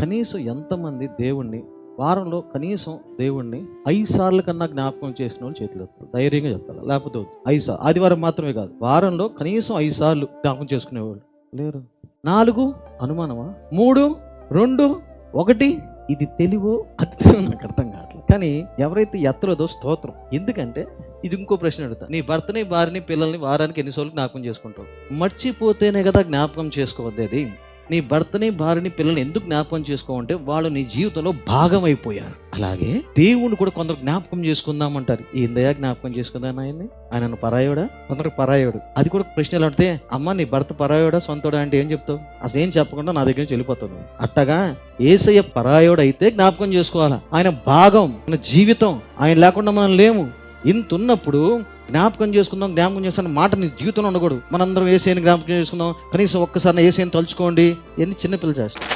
కనీసం ఎంతమంది దేవుణ్ణి వారంలో కనీసం దేవుణ్ణి 5 సార్లు కన్నా జ్ఞాపకం చేసిన వాళ్ళు చేతులు ఎత్తారు? ధైర్యంగా చెప్తారు. లేకపోతే 5 సార్లు, ఆదివారం మాత్రమే కాదు, వారంలో కనీసం 5 సార్లు జ్ఞాపకం చేసుకునేవాళ్ళు లేరు. 4 అనుమానమా? 3, 2, 1 ఇది తెలివో అది నాకు అర్థం కావట్లేదు. కానీ ఎవరైతే ఎత్తలేదో స్తోత్రం. ఎందుకంటే ఇది ఇంకో ప్రశ్న అడుగుతా, నీ భర్తని, భార్యని, పిల్లల్ని వారానికి ఎన్నిసార్లు జ్ఞాపకం చేసుకుంటావు? మర్చిపోతేనే కదా జ్ఞాపకం చేసుకోవద్దేది. నీ భర్తని, భార్యని, పిల్లల్ని ఎందుకు జ్ఞాపకం చేసుకోవంటే వాళ్ళు నీ జీవితంలో భాగం అయిపోయారు. అలాగే దేవుణ్ణి కూడా కొందరు జ్ఞాపకం చేసుకుందామంటారు. ఏందయ్యా జ్ఞాపకం చేసుకుందాను ఆయన పరాయోడా? కొందరికి పరాయోడు. అది కూడా ప్రశ్నలు అడితే, అమ్మ నీ భర్త పరాయోడా సొంతోడా అంటే ఏం చెప్తావు? అసలు ఏం చెప్పకుండా నా దగ్గర నుంచి వెళ్ళిపోతావు. అట్టగా యేసయ్య పరాయోడు అయితే జ్ఞాపకం చేసుకోవాలా. ఆయన భాగం, మన జీవితం, ఆయన లేకుండా మనం లేము. ఇంత ఉన్నప్పుడు జ్ఞాపకం చేసుకున్న మాట నీ జీవితంలో ఉండకూడదు. మనందరం యేసయ్యని జ్ఞాపకం చేసుకుందాం, కనీసం ఒక్కసారి యేసయ్యని తలుచుకోండి. ఎన్ని చిన్నపిల్లలు చేస్తాం.